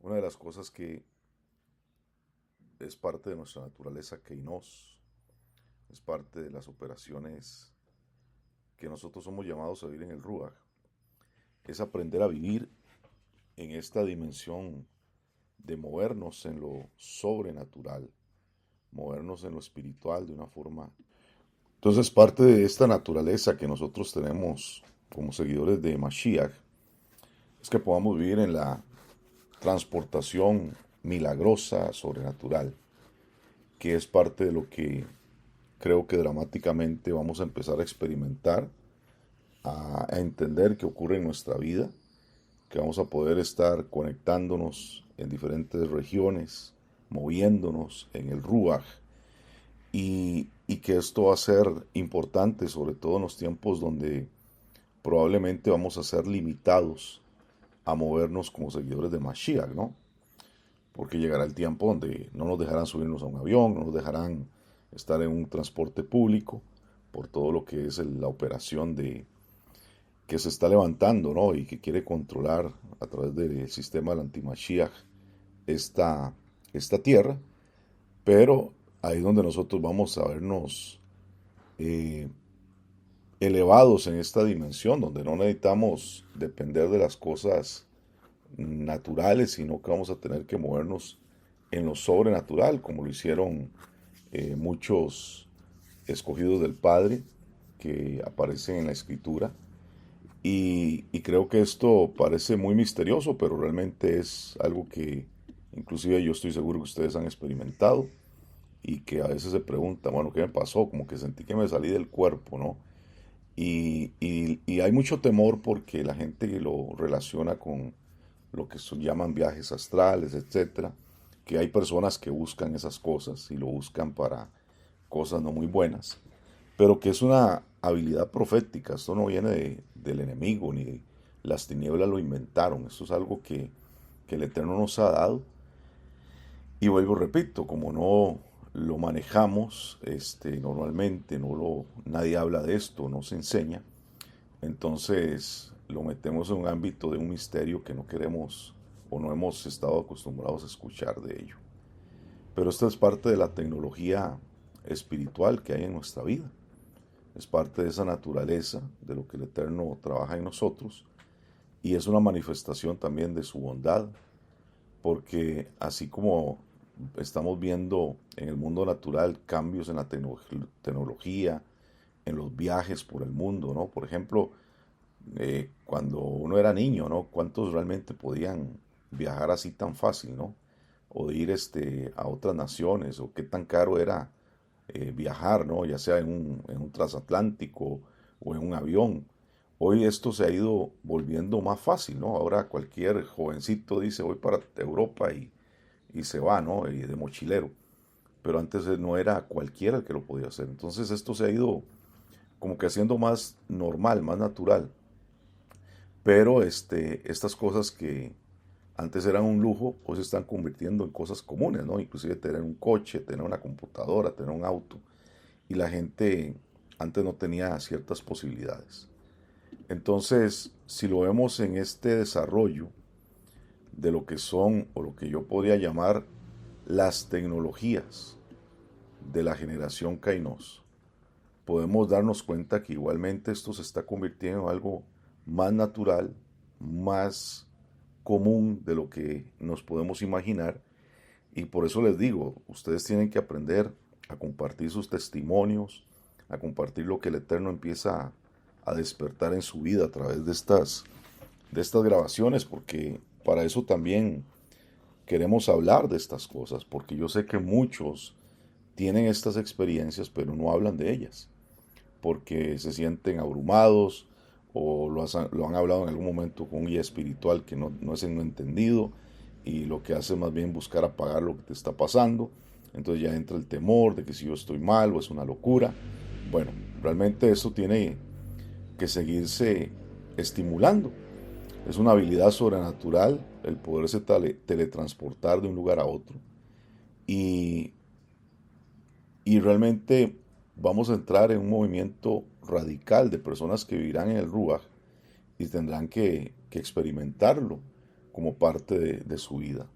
Una de las cosas que es parte de nuestra naturaleza Kainos, es parte de las operaciones que nosotros somos llamados a vivir en el Ruach, es aprender a vivir en esta dimensión de movernos en lo sobrenatural, movernos en lo espiritual de una forma. Entonces, parte de esta naturaleza que nosotros tenemos como seguidores de Mashiach es que podamos vivir en la transportación milagrosa, sobrenatural, que es parte de lo que creo que dramáticamente vamos a empezar a experimentar, a entender qué ocurre en nuestra vida, que vamos a poder estar conectándonos en diferentes regiones, moviéndonos en el Ruach, y que esto va a ser importante, sobre todo en los tiempos donde probablemente vamos a ser limitados a movernos como seguidores de Mashiach, ¿no? Porque llegará el tiempo donde no nos dejarán subirnos a un avión, no nos dejarán estar en un transporte público, por todo lo que es la operación de que se está levantando, ¿no? Y que quiere controlar a través del sistema del antimashiach esta, esta tierra, pero ahí es donde nosotros vamos a vernos eh, elevados en esta dimensión, donde no necesitamos depender de las cosas naturales, sino que vamos a tener que movernos en lo sobrenatural, como lo hicieron muchos escogidos del Padre que aparecen en la Escritura. Y creo que esto parece muy misterioso, pero realmente es algo que inclusive yo estoy seguro que ustedes han experimentado y que a veces se preguntan, bueno, ¿qué me pasó? Como que sentí que me salí del cuerpo, ¿no? Y hay mucho temor porque la gente lo relaciona con lo que llaman viajes astrales, etcétera, que hay personas que buscan esas cosas y lo buscan para cosas no muy buenas, pero que es una habilidad profética. Esto no viene del enemigo, ni las tinieblas lo inventaron. Esto es algo que el Eterno nos ha dado. Y vuelvo, repito, como no lo manejamos normalmente, nadie habla de esto, no se enseña, entonces lo metemos en un ámbito de un misterio que no queremos o no hemos estado acostumbrados a escuchar de ello. Pero esto es parte de la tecnología espiritual que hay en nuestra vida. Es parte de esa naturaleza, de lo que el Eterno trabaja en nosotros, y es una manifestación también de su bondad, porque así como estamos viendo en el mundo natural cambios en la tecnología, en los viajes por el mundo, ¿no? Por ejemplo, cuando uno era niño, ¿no? ¿Cuántos realmente podían viajar así tan fácil, ¿no? O ir a otras naciones, o qué tan caro era viajar, ¿no? Ya sea en un transatlántico o en un avión. Hoy esto se ha ido volviendo más fácil, ¿no? Ahora cualquier jovencito dice voy para Europa y se va, ¿no? Y de mochilero. Pero antes no era cualquiera el que lo podía hacer. Entonces esto se ha ido como que haciendo más normal, más natural. Pero estas cosas que antes eran un lujo, pues se están convirtiendo en cosas comunes, ¿no? Inclusive tener un coche, tener una computadora, tener un auto. Y la gente antes no tenía ciertas posibilidades. Entonces, si lo vemos en este desarrollo de lo que son o lo que yo podría llamar las tecnologías de la generación Kainos, podemos darnos cuenta que igualmente esto se está convirtiendo en algo más natural, más común de lo que nos podemos imaginar. Y por eso les digo, ustedes tienen que aprender a compartir sus testimonios, a compartir lo que el Eterno empieza a despertar en su vida a través de estas grabaciones, porque para eso también queremos hablar de estas cosas, porque yo sé que muchos tienen estas experiencias, pero no hablan de ellas, porque se sienten abrumados o lo han hablado en algún momento con un guía espiritual que no es no entendido y lo que hace es más bien buscar apagar lo que te está pasando. Entonces ya entra el temor de que si yo estoy mal o es una locura. Bueno, realmente eso tiene que seguirse estimulando. Es una habilidad sobrenatural el poderse teletransportar de un lugar a otro. Y, y realmente vamos a entrar en un movimiento radical de personas que vivirán en el Ruach y tendrán que experimentarlo, como parte de su vida.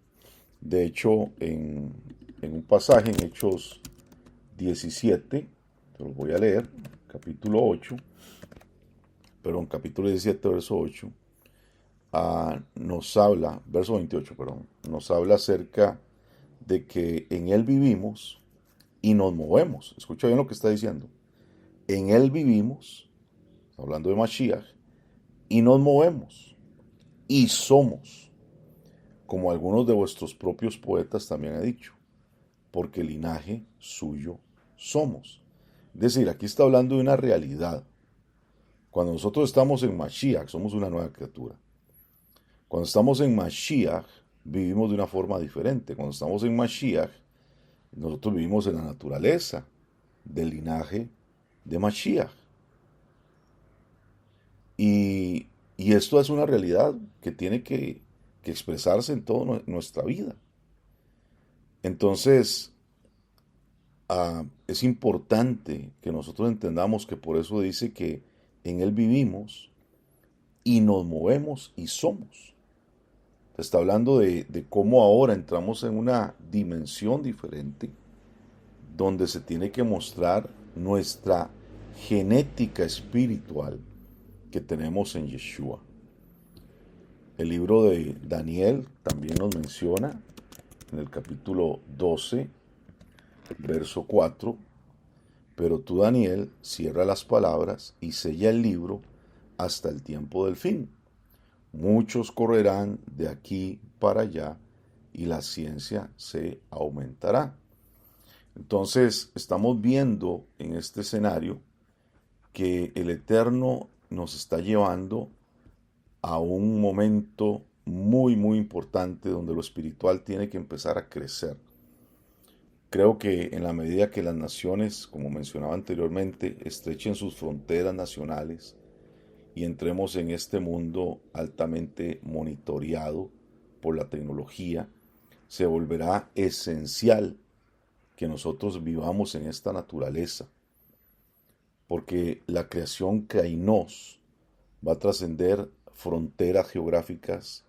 De hecho, en un pasaje en Hechos 17, te lo voy a leer, capítulo 8, perdón, capítulo 17, verso 8, nos habla, verso 28, perdón, nos habla acerca de que en Él vivimos y nos movemos. Escucha bien lo que está diciendo. En Él vivimos, hablando de Mashiach, y nos movemos y somos, como algunos de vuestros propios poetas también han dicho, porque linaje suyo somos. Es decir, aquí está hablando de una realidad. Cuando nosotros estamos en Mashiach, somos una nueva criatura. Cuando estamos en Mashiach, vivimos de una forma diferente. Cuando estamos en Mashiach, nosotros vivimos en la naturaleza del linaje de Mashiach. Y esto es una realidad que tiene que expresarse en toda nuestra vida. Entonces, es importante que nosotros entendamos que por eso dice que en Él vivimos y nos movemos y somos. Está hablando de cómo ahora entramos en una dimensión diferente donde se tiene que mostrar nuestra genética espiritual que tenemos en Yeshua. El libro de Daniel también nos menciona en el capítulo 12, verso 4, pero tú, Daniel, cierra las palabras y sella el libro hasta el tiempo del fin. Muchos correrán de aquí para allá y la ciencia se aumentará. Entonces, estamos viendo en este escenario que el Eterno nos está llevando a un momento muy, muy importante donde lo espiritual tiene que empezar a crecer. Creo que en la medida que las naciones, como mencionaba anteriormente, estrechen sus fronteras nacionales y entremos en este mundo altamente monitoreado por la tecnología, se volverá esencial que nosotros vivamos en esta naturaleza, porque la creación kainos va a trascender fronteras geográficas,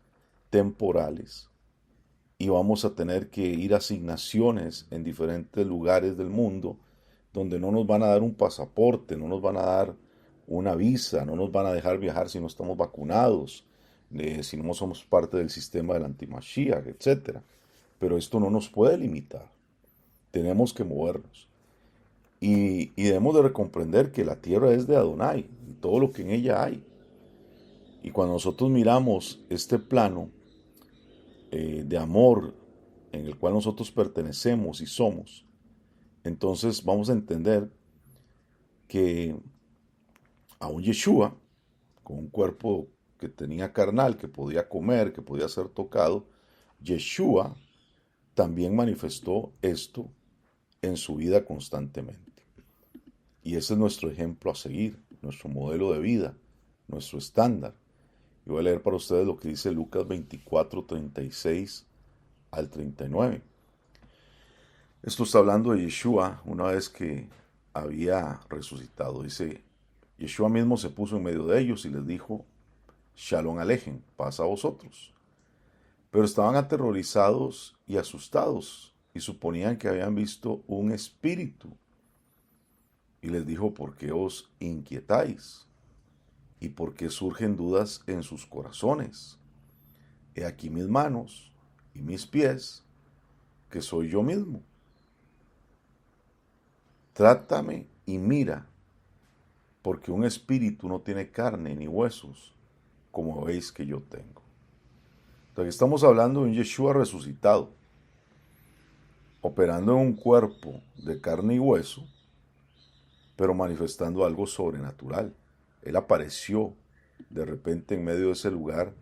temporales, y vamos a tener que ir a asignaciones en diferentes lugares del mundo donde no nos van a dar un pasaporte, no nos van a dar una visa, no nos van a dejar viajar si no estamos vacunados, si no somos parte del sistema del anti-Mashiach, etc. Pero esto no nos puede limitar. Tenemos que movernos. Y debemos de comprender que la tierra es de Adonai y todo lo que en ella hay. Y cuando nosotros miramos este plano de amor en el cual nosotros pertenecemos y somos, entonces vamos a entender que a un Yeshua, con un cuerpo que tenía carnal, que podía comer, que podía ser tocado, Yeshua también manifestó esto en su vida constantemente. Y ese es nuestro ejemplo a seguir, nuestro modelo de vida, nuestro estándar. Y voy a leer para ustedes lo que dice Lucas 24, 36 al 39. Esto está hablando de Yeshua una vez que había resucitado. Dice, Yeshua mismo se puso en medio de ellos y les dijo, Shalom Alejem, paz a vosotros. Pero estaban aterrorizados y asustados y suponían que habían visto un espíritu. Y les dijo, ¿por qué os inquietáis? ¿Y por qué surgen dudas en sus corazones? He aquí mis manos y mis pies, que soy yo mismo. Trátame y mira, porque un espíritu no tiene carne ni huesos, como veis que yo tengo. Entonces estamos hablando de un Yeshua resucitado, operando en un cuerpo de carne y hueso, pero manifestando algo sobrenatural. Él apareció de repente en medio de ese lugar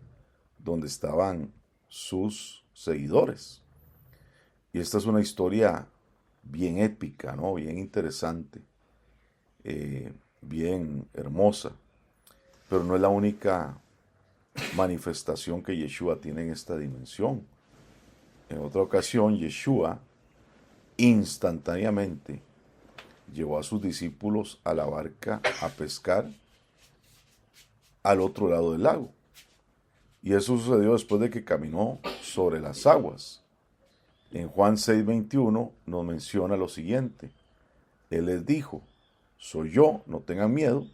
donde estaban sus seguidores. Y esta es una historia bien épica, ¿no? Bien interesante, bien hermosa, pero no es la única manifestación que Yeshua tiene en esta dimensión. En otra ocasión, Yeshua instantáneamente llevó a sus discípulos a la barca a pescar al otro lado del lago. Y eso sucedió después de que caminó sobre las aguas. En Juan 6:21 nos menciona lo siguiente. Él les dijo, soy yo, no tengan miedo.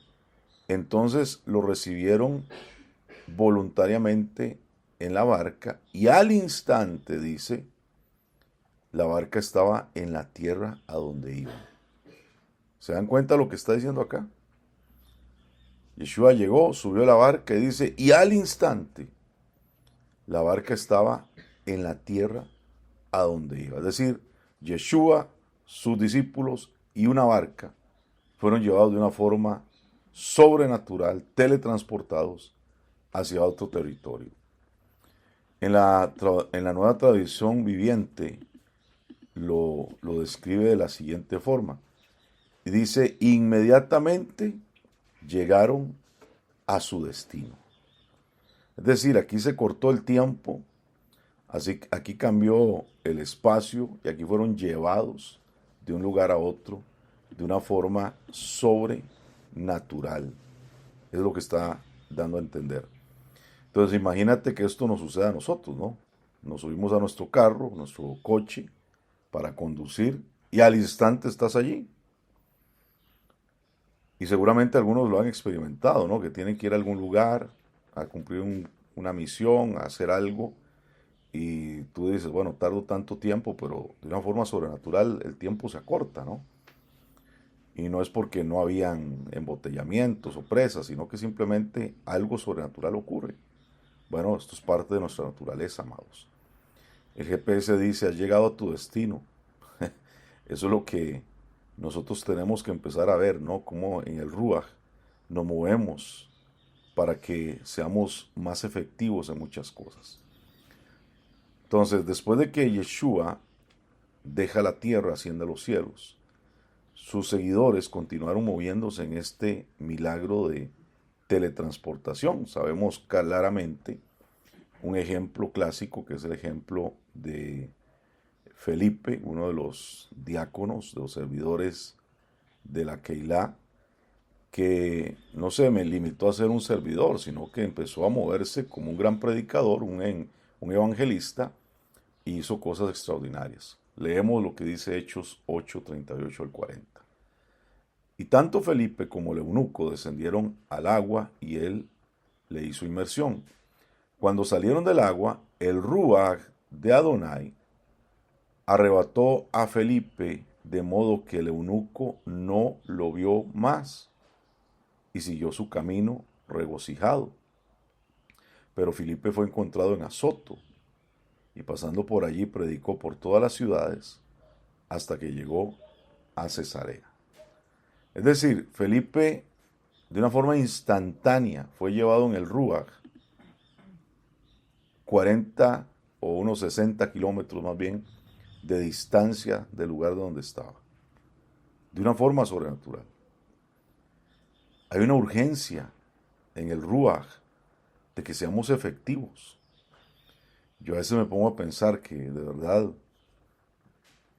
Entonces lo recibieron voluntariamente en la barca y al instante, dice, la barca estaba en la tierra a donde iban. ¿Se dan cuenta lo que está diciendo acá? Yeshua llegó, subió a la barca y dice, y al instante la barca estaba en la tierra a donde iba. Es decir, Yeshua, sus discípulos y una barca fueron llevados de una forma sobrenatural, teletransportados hacia otro territorio. En la nueva tradición viviente lo describe de la siguiente forma. Y dice, inmediatamente llegaron a su destino. Es decir, aquí se cortó el tiempo, así aquí cambió el espacio y aquí fueron llevados de un lugar a otro de una forma sobrenatural. Es lo que está dando a entender. Entonces imagínate que esto nos suceda a nosotros, ¿no? Nos subimos a nuestro carro, nuestro coche, para conducir y al instante estás allí. Y seguramente algunos lo han experimentado, ¿no? Que tienen que ir a algún lugar a cumplir una misión, a hacer algo. Y tú dices, bueno, tardo tanto tiempo, pero de una forma sobrenatural el tiempo se acorta, ¿no? Y no es porque no habían embotellamientos o presas, sino que simplemente algo sobrenatural ocurre. Bueno, esto es parte de nuestra naturaleza, amados. El GPS dice, has llegado a tu destino. Eso es lo que nosotros tenemos que empezar a ver, ¿no? Cómo en el Ruach nos movemos para que seamos más efectivos en muchas cosas. Entonces, después de que Yeshua deja la tierra, asciende a los cielos, sus seguidores continuaron moviéndose en este milagro de teletransportación. Sabemos claramente un ejemplo clásico que es el ejemplo de Felipe, uno de los diáconos, de los servidores de la Keilah, que no se me limitó a ser un servidor, sino que empezó a moverse como un gran predicador, un evangelista, y hizo cosas extraordinarias. Leemos lo que dice Hechos 8, 38 al 40. Y tanto Felipe como el eunuco descendieron al agua y él le hizo inmersión. Cuando salieron del agua, el Ruach de Adonai arrebató a Felipe de modo que el eunuco no lo vio más y siguió su camino regocijado. Pero Felipe fue encontrado en Azoto y pasando por allí predicó por todas las ciudades hasta que llegó a Cesarea. Es decir, Felipe de una forma instantánea fue llevado en el Ruach 40 o unos 60 kilómetros más bien de distancia del lugar donde estaba. De una forma sobrenatural. Hay una urgencia en el Ruach de que seamos efectivos. Yo a veces me pongo a pensar que de verdad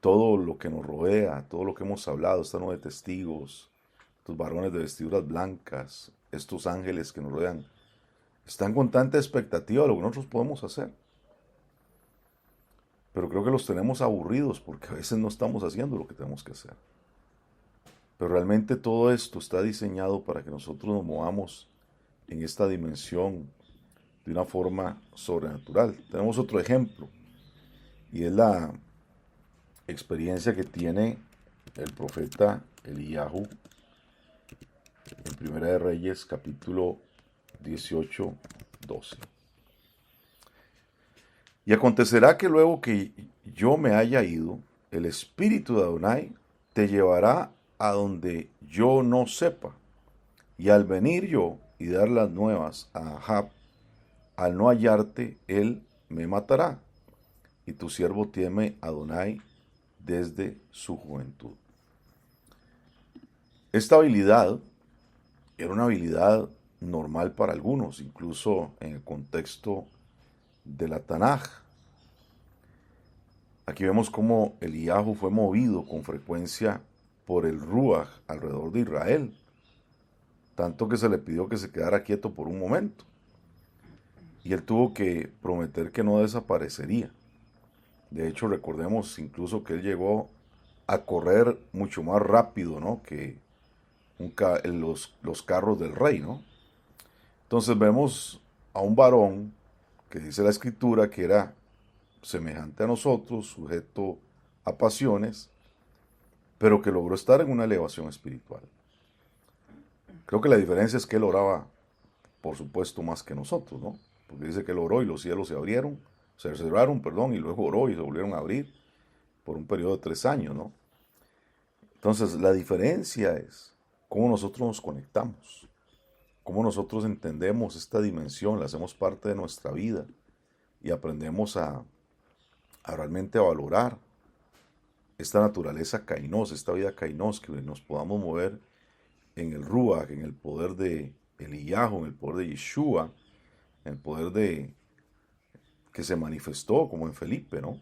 todo lo que nos rodea, todo lo que hemos hablado, esta nube de testigos, estos varones de vestiduras blancas, estos ángeles que nos rodean, están con tanta expectativa de lo que nosotros podemos hacer. Pero creo que los tenemos aburridos porque a veces no estamos haciendo lo que tenemos que hacer. Pero realmente todo esto está diseñado para que nosotros nos movamos en esta dimensión de una forma sobrenatural. Tenemos otro ejemplo y es la experiencia que tiene el profeta Eliyahu en Primera de Reyes capítulo 18, 12. Y acontecerá que luego que yo me haya ido, el espíritu de Adonai te llevará a donde yo no sepa. Y al venir yo y dar las nuevas a Ahab, al no hallarte, él me matará. Y tu siervo teme a Adonai desde su juventud. Esta habilidad era una habilidad normal para algunos, incluso en el contexto de la Tanaj. Aquí vemos cómo Eliyahu fue movido con frecuencia por el Ruach alrededor de Israel, tanto que se le pidió que se quedara quieto por un momento. y él tuvo que prometer que no desaparecería. De hecho, recordemos incluso que él llegó a correr mucho más rápido, ¿no?, que los carros del rey, ¿no? Entonces vemos a un varón que dice la escritura que era semejante a nosotros, sujeto a pasiones, pero que logró estar en una elevación espiritual. Creo que la diferencia es que él oraba, por supuesto, más que nosotros, ¿no? Porque dice que él oró y los cielos se abrieron, se cerraron, perdón, y luego oró y se volvieron a abrir por un periodo de 3 años, ¿no? Entonces, la diferencia es cómo nosotros nos conectamos, cómo nosotros entendemos esta dimensión, la hacemos parte de nuestra vida y aprendemos a realmente valorar esta naturaleza kainos, esta vida kainos, que nos podamos mover en el Ruach, en el poder de Eliyahu, en el poder de Yeshua, en el poder de que se manifestó como en Felipe, ¿no?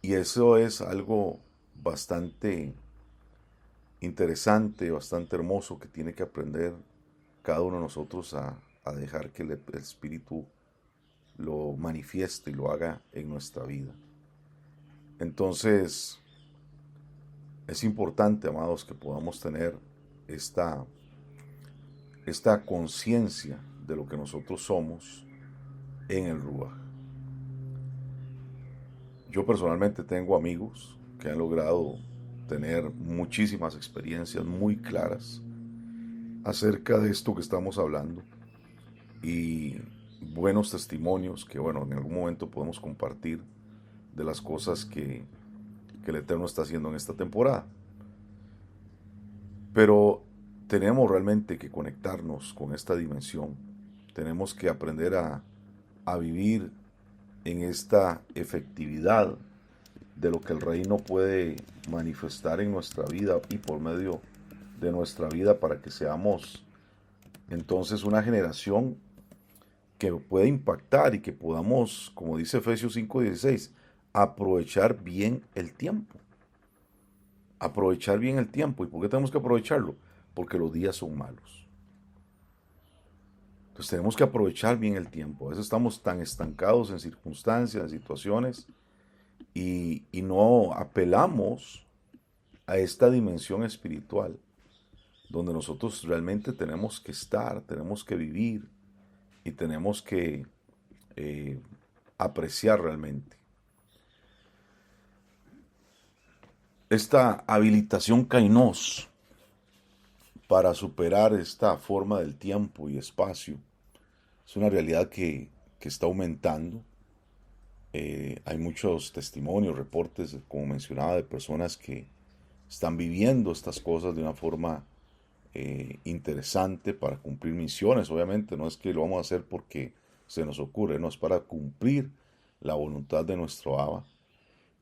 Y eso es algo bastante interesante, bastante hermoso que tiene que aprender cada uno de nosotros a dejar que el Espíritu lo manifieste y lo haga en nuestra vida. Entonces, es importante, amados, que podamos tener esta conciencia de lo que nosotros somos en el Ruach. Yo personalmente tengo amigos que han logrado tener muchísimas experiencias muy claras acerca de esto que estamos hablando y buenos testimonios que, bueno, en algún momento podemos compartir de las cosas que el Eterno está haciendo en esta temporada. Pero tenemos realmente que conectarnos con esta dimensión. Tenemos que aprender a vivir en esta efectividad de lo que el reino puede manifestar en nuestra vida y por medio de nuestra vida, para que seamos entonces una generación que pueda impactar y que podamos, como dice Efesios 5:16, aprovechar bien el tiempo. Aprovechar bien el tiempo. ¿Y por qué tenemos que aprovecharlo? Porque los días son malos. Entonces tenemos que aprovechar bien el tiempo. A veces estamos tan estancados en circunstancias, en situaciones, y no apelamos a esta dimensión espiritual donde nosotros realmente tenemos que estar, tenemos que vivir y tenemos que apreciar realmente. Esta habilitación kainos para superar esta forma del tiempo y espacio es una realidad que está aumentando. Hay muchos testimonios, reportes, como mencionaba, de personas que están viviendo estas cosas de una forma interesante para cumplir misiones. Obviamente no es que lo vamos a hacer porque se nos ocurre, no, es para cumplir la voluntad de nuestro Abba,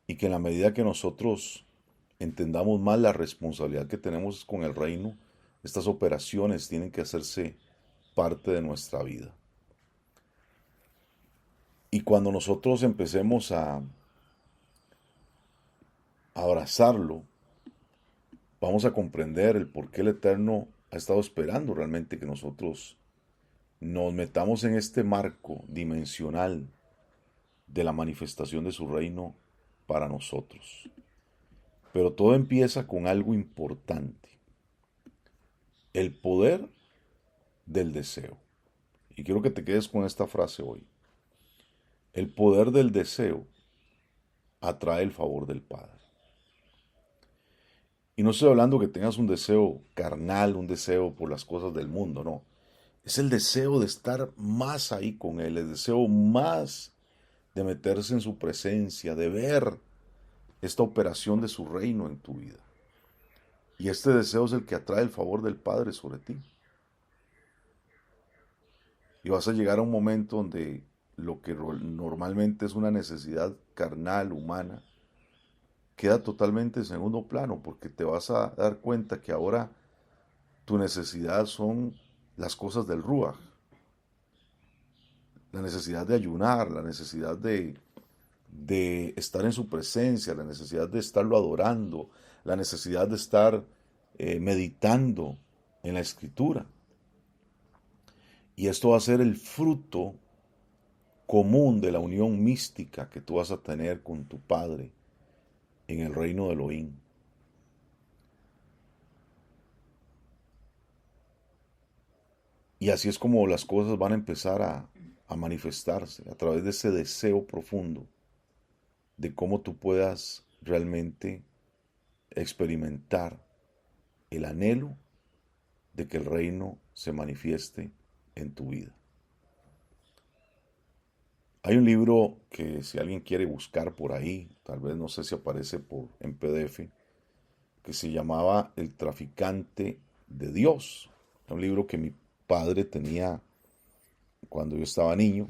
y que en la medida que nosotros entendamos más la responsabilidad que tenemos con el reino, estas operaciones tienen que hacerse parte de nuestra vida. Y cuando nosotros empecemos a abrazarlo, vamos a comprender el por qué el Eterno ha estado esperando realmente que nosotros nos metamos en este marco dimensional de la manifestación de su reino para nosotros. Pero todo empieza con algo importante: el poder del deseo. Y quiero que te quedes con esta frase hoy. El poder del deseo atrae el favor del Padre. Y no estoy hablando que tengas un deseo carnal, un deseo por las cosas del mundo, no. Es el deseo de estar más ahí con Él, el deseo más de meterse en su presencia, de ver esta operación de su reino en tu vida. Y este deseo es el que atrae el favor del Padre sobre ti. Y vas a llegar a un momento donde lo que normalmente es una necesidad carnal, humana, queda totalmente en segundo plano, porque te vas a dar cuenta que ahora tu necesidad son las cosas del Ruach. La necesidad de ayunar, la necesidad de estar en su presencia, la necesidad de estarlo adorando, la necesidad de estar meditando en la escritura. Y esto va a ser el fruto común de la unión mística que tú vas a tener con tu Padre en el reino de Elohim. Y así es como las cosas van a empezar a manifestarse a través de ese deseo profundo de cómo tú puedas realmente experimentar el anhelo de que el reino se manifieste en tu vida. Hay un libro que si alguien quiere buscar por ahí, tal vez no sé si aparece en PDF, que se llamaba El traficante de Dios. Un libro que mi padre tenía cuando yo estaba niño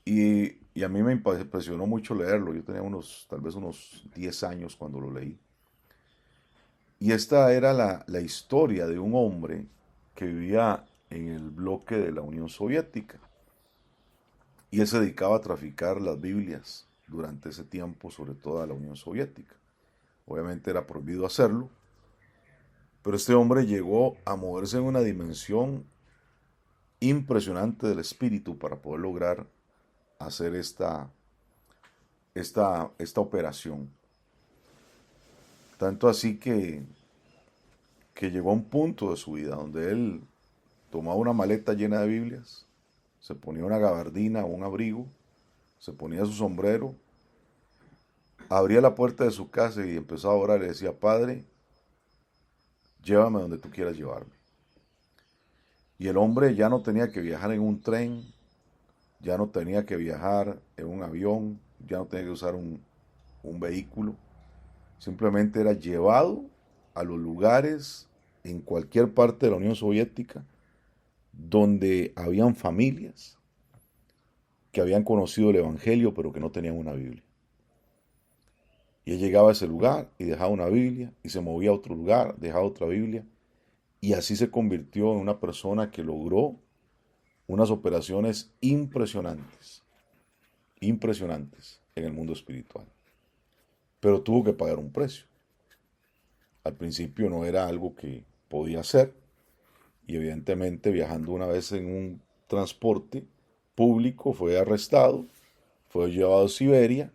y a mí me impresionó mucho leerlo. Yo tenía tal vez unos 10 años cuando lo leí. Y esta era la historia de un hombre que vivía en el bloque de la Unión Soviética. Y él se dedicaba a traficar las Biblias durante ese tiempo, sobre todo a la Unión Soviética. Obviamente era prohibido hacerlo, pero este hombre llegó a moverse en una dimensión impresionante del espíritu para poder lograr hacer esta operación. Tanto así que llegó a un punto de su vida donde él tomaba una maleta llena de Biblias, se ponía una gabardina o un abrigo, se ponía su sombrero, abría la puerta de su casa y empezó a orar y decía: Padre, llévame donde tú quieras llevarme. Y el hombre ya no tenía que viajar en un tren, ya no tenía que viajar en un avión, ya no tenía que usar un vehículo. Simplemente era llevado a los lugares en cualquier parte de la Unión Soviética donde habían familias que habían conocido el Evangelio pero que no tenían una Biblia. Y él llegaba a ese lugar y dejaba una Biblia y se movía a otro lugar, dejaba otra Biblia y así se convirtió en una persona que logró unas operaciones impresionantes, impresionantes en el mundo espiritual. Pero tuvo que pagar un precio. Al principio no era algo que podía hacer y evidentemente viajando una vez en un transporte público fue arrestado, fue llevado a Siberia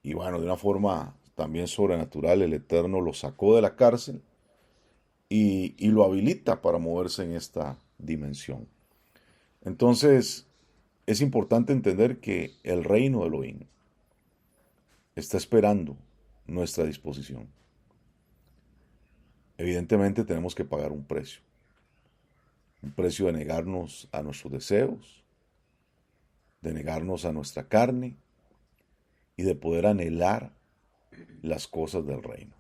y bueno, de una forma también sobrenatural el Eterno lo sacó de la cárcel y lo habilita para moverse en esta dimensión. Entonces, es importante entender que el reino de Elohim está esperando nuestra disposición. Evidentemente tenemos que pagar un precio de negarnos a nuestros deseos, de negarnos a nuestra carne y de poder anhelar las cosas del reino.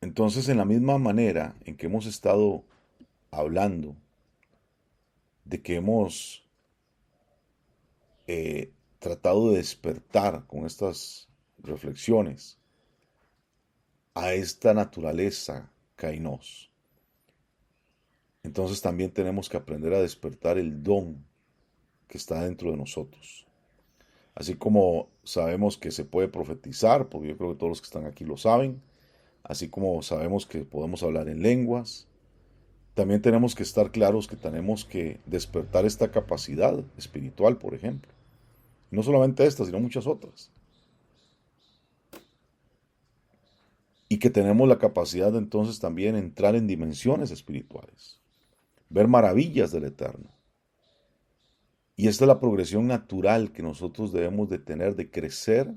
Entonces, en la misma manera en que hemos estado hablando de que hemos tratado de despertar con estas reflexiones a esta naturaleza kainos, entonces también tenemos que aprender a despertar el don que está dentro de nosotros. Así como sabemos que se puede profetizar, porque yo creo que todos los que están aquí lo saben, así como sabemos que podemos hablar en lenguas, también tenemos que estar claros que tenemos que despertar esta capacidad espiritual, por ejemplo. No solamente esta, sino muchas otras. Y que tenemos la capacidad de entonces también entrar en dimensiones espirituales, ver maravillas del Eterno. Y esta es la progresión natural que nosotros debemos de tener, de crecer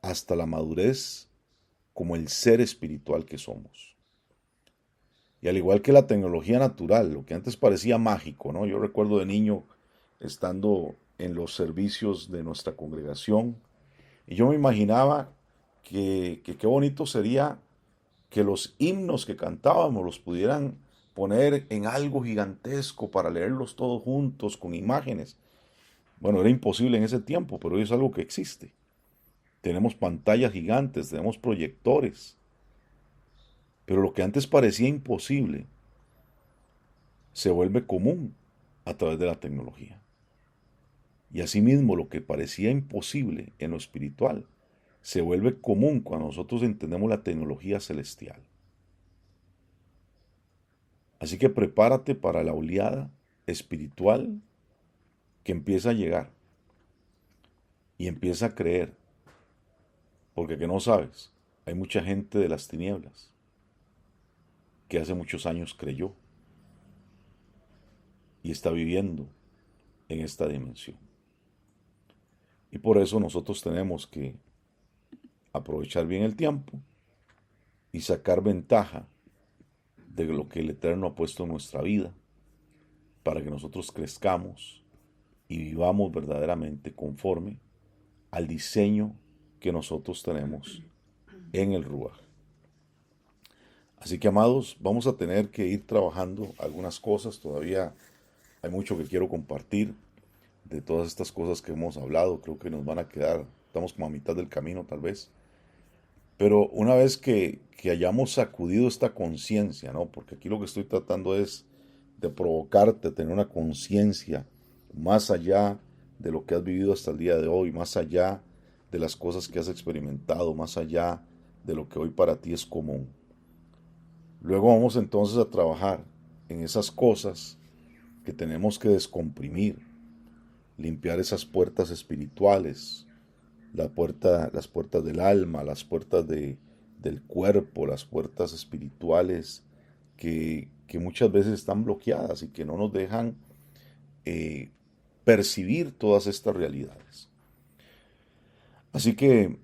hasta la madurez como el ser espiritual que somos. Y al igual que la tecnología natural, lo que antes parecía mágico, ¿no? Yo recuerdo de niño estando en los servicios de nuestra congregación y yo me imaginaba que qué bonito sería que los himnos que cantábamos los pudieran poner en algo gigantesco para leerlos todos juntos con imágenes. Bueno, era imposible en ese tiempo, pero hoy es algo que existe. Tenemos pantallas gigantes, tenemos proyectores. Pero lo que antes parecía imposible se vuelve común a través de la tecnología. Y asimismo, lo que parecía imposible en lo espiritual se vuelve común cuando nosotros entendemos la tecnología celestial. Así que prepárate para la oleada espiritual que empieza a llegar y empieza a creer, porque que no sabes, hay mucha gente de las tinieblas que hace muchos años creyó y está viviendo en esta dimensión. Y por eso nosotros tenemos que aprovechar bien el tiempo y sacar ventaja de lo que el Eterno ha puesto en nuestra vida para que nosotros crezcamos y vivamos verdaderamente conforme al diseño que nosotros tenemos en el Ruach. Así que, amados, vamos a tener que ir trabajando algunas cosas. Todavía hay mucho que quiero compartir de todas estas cosas que hemos hablado. Creo que nos van a quedar, estamos como a mitad del camino tal vez. Pero una vez que hayamos sacudido esta conciencia, ¿no? Porque aquí lo que estoy tratando es de provocarte a tener una conciencia más allá de lo que has vivido hasta el día de hoy, más allá de las cosas que has experimentado, más allá de lo que hoy para ti es común. Luego vamos entonces a trabajar en esas cosas que tenemos que descomprimir, limpiar esas puertas espirituales, las puertas del alma, las puertas del cuerpo, las puertas espirituales que muchas veces están bloqueadas y que no nos dejan percibir todas estas realidades. Así que,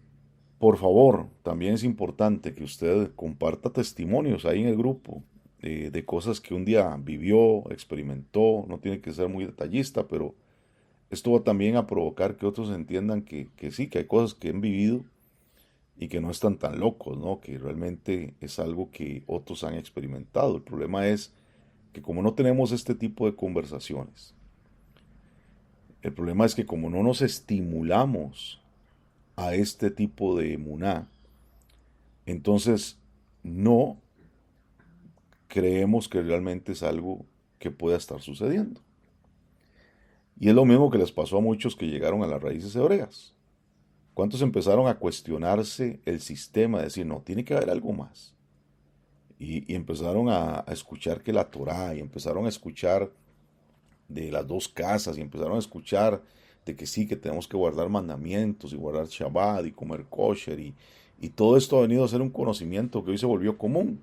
por favor, también es importante que usted comparta testimonios ahí en el grupo de cosas que un día vivió, experimentó. No tiene que ser muy detallista, pero esto va también a provocar que otros entiendan que sí, que hay cosas que han vivido y que no están tan locos, ¿no? Que realmente es algo que otros han experimentado. El problema es que como no tenemos este tipo de conversaciones, el problema es que como no nos estimulamos a este tipo de emuná, entonces no creemos que realmente es algo que pueda estar sucediendo. Y es lo mismo que les pasó a muchos que llegaron a las raíces hebreas. ¿Cuántos empezaron a cuestionarse el sistema? A decir, no, tiene que haber algo más. Y empezaron a escuchar que la Torá, y empezaron a escuchar de las dos casas, y empezaron a escuchar de que sí, que tenemos que guardar mandamientos, y guardar Shabbat, y comer kosher, y todo esto ha venido a ser un conocimiento que hoy se volvió común.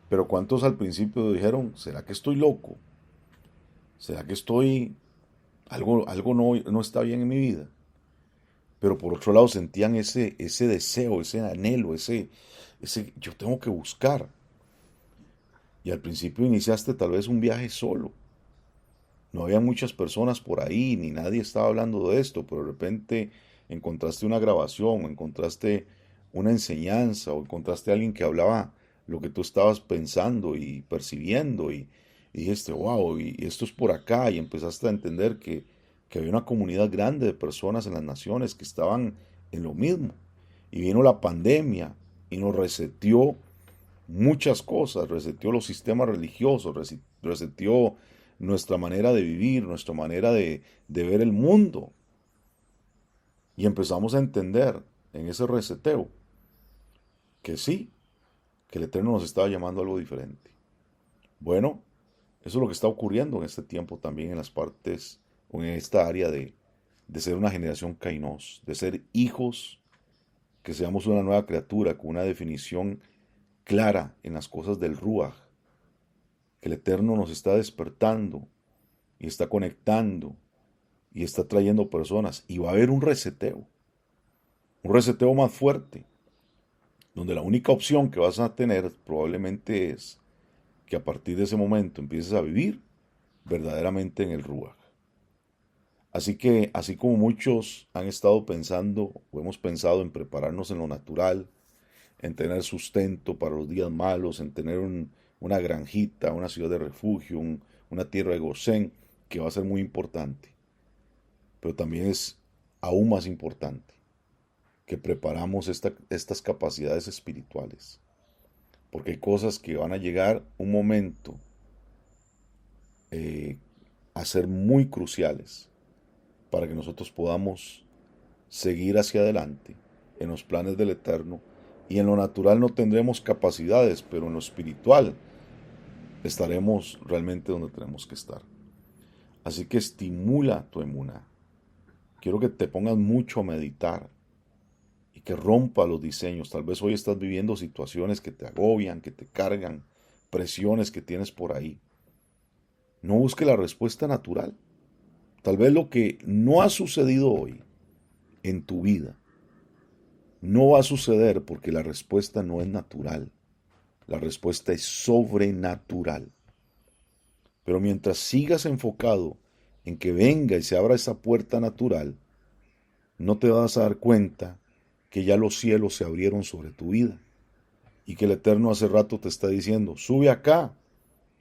Pero ¿cuántos al principio dijeron, ¿será que estoy loco? ¿Será que algo no está bien en mi vida? Pero por otro lado sentían ese deseo, ese anhelo, yo tengo que buscar. Y al principio iniciaste tal vez un viaje solo. No había muchas personas por ahí, ni nadie estaba hablando de esto, pero de repente encontraste una grabación, o encontraste una enseñanza, o encontraste a alguien que hablaba lo que tú estabas pensando y percibiendo, y dijiste, wow, y esto es por acá, y empezaste a entender que había una comunidad grande de personas en las naciones que estaban en lo mismo. Y vino la pandemia y nos reseteó muchas cosas, reseteó los sistemas religiosos, reseteó nuestra manera de vivir, nuestra manera de ver el mundo. Y empezamos a entender en ese reseteo que sí, que el Eterno nos estaba llamando a algo diferente. Bueno, eso es lo que está ocurriendo en este tiempo también en las partes o en esta área de ser una generación kainos, de ser hijos, que seamos una nueva criatura con una definición clara en las cosas del Ruach, que el Eterno nos está despertando y está conectando y está trayendo personas y va a haber un reseteo más fuerte, donde la única opción que vas a tener probablemente es que a partir de ese momento empieces a vivir verdaderamente en el Ruach. Así que, así como muchos han estado pensando o hemos pensado en prepararnos en lo natural, en tener sustento para los días malos, en tener una granjita, una ciudad de refugio, una tierra de Gosén, que va a ser muy importante. Pero también es aún más importante que preparamos estas capacidades espirituales. Porque hay cosas que van a llegar un momento a ser muy cruciales para que nosotros podamos seguir hacia adelante en los planes del Eterno. Y en lo natural no tendremos capacidades, pero en lo espiritual estaremos realmente donde tenemos que estar. Así que estimula tu emuná. Quiero que te pongas mucho a meditar y que rompa los diseños. Tal vez hoy estás viviendo situaciones que te agobian, que te cargan, presiones que tienes por ahí. No busque la respuesta natural. Tal vez lo que no ha sucedido hoy en tu vida no va a suceder porque la respuesta no es natural. La respuesta es sobrenatural. Pero mientras sigas enfocado en que venga y se abra esa puerta natural, no te vas a dar cuenta que ya los cielos se abrieron sobre tu vida y que el Eterno hace rato te está diciendo, sube acá,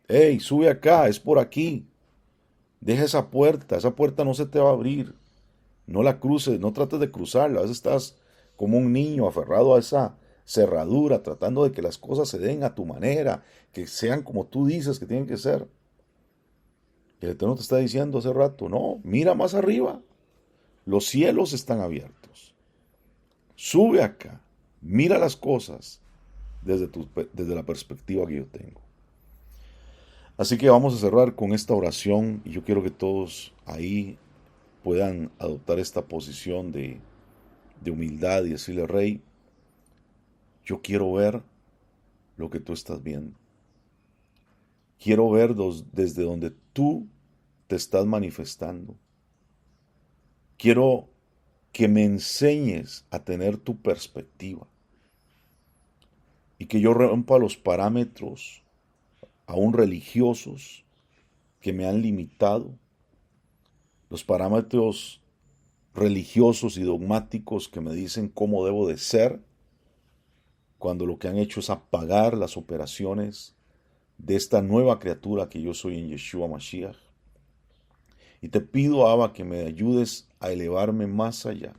hey, sube acá, es por aquí, deja esa puerta no se te va a abrir, no la cruces, no trates de cruzarla, a veces estás como un niño aferrado a esa cerradura, tratando de que las cosas se den a tu manera, que sean como tú dices que tienen que ser. Y el Eterno te está diciendo hace rato, no, mira más arriba, los cielos están abiertos. Sube acá, mira las cosas desde la perspectiva que yo tengo. Así que vamos a cerrar con esta oración y yo quiero que todos ahí puedan adoptar esta posición de humildad y decirle, Rey, yo quiero ver lo que tú estás viendo. Quiero ver desde donde tú te estás manifestando. Quiero que me enseñes a tener tu perspectiva y que yo rompa los parámetros aún religiosos que me han limitado, los parámetros religiosos y dogmáticos que me dicen cómo debo de ser, cuando lo que han hecho es apagar las operaciones de esta nueva criatura que yo soy en Yeshua Mashiach. Y te pido, Abba, que me ayudes a elevarme más allá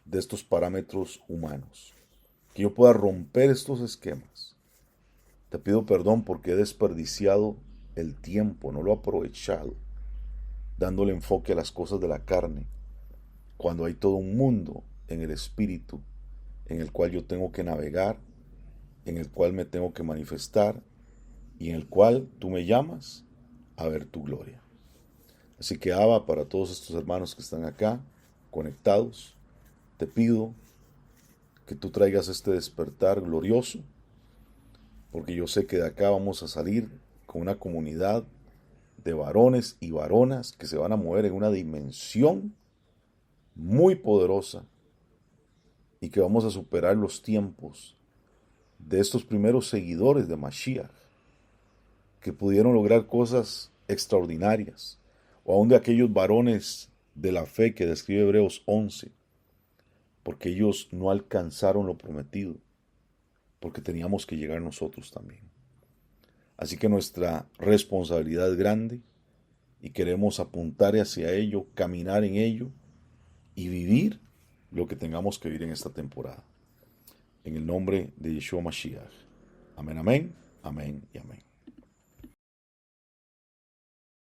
de estos parámetros humanos, que yo pueda romper estos esquemas. Te pido perdón porque he desperdiciado el tiempo, no lo he aprovechado, dándole enfoque a las cosas de la carne, cuando hay todo un mundo en el espíritu en el cual yo tengo que navegar, en el cual me tengo que manifestar y en el cual tú me llamas a ver tu gloria. Así que Abba, para todos estos hermanos que están acá conectados, te pido que tú traigas este despertar glorioso, porque yo sé que de acá vamos a salir con una comunidad de varones y varonas que se van a mover en una dimensión muy poderosa y que vamos a superar los tiempos de estos primeros seguidores de Mashiach, que pudieron lograr cosas extraordinarias, o aún de aquellos varones de la fe que describe Hebreos 11, porque ellos no alcanzaron lo prometido, porque teníamos que llegar nosotros también. Así que nuestra responsabilidad es grande y queremos apuntar hacia ello, caminar en ello y vivir lo que tengamos que vivir en esta temporada. En el nombre de Yeshua Mashiach. Amén, amén, amén y amén.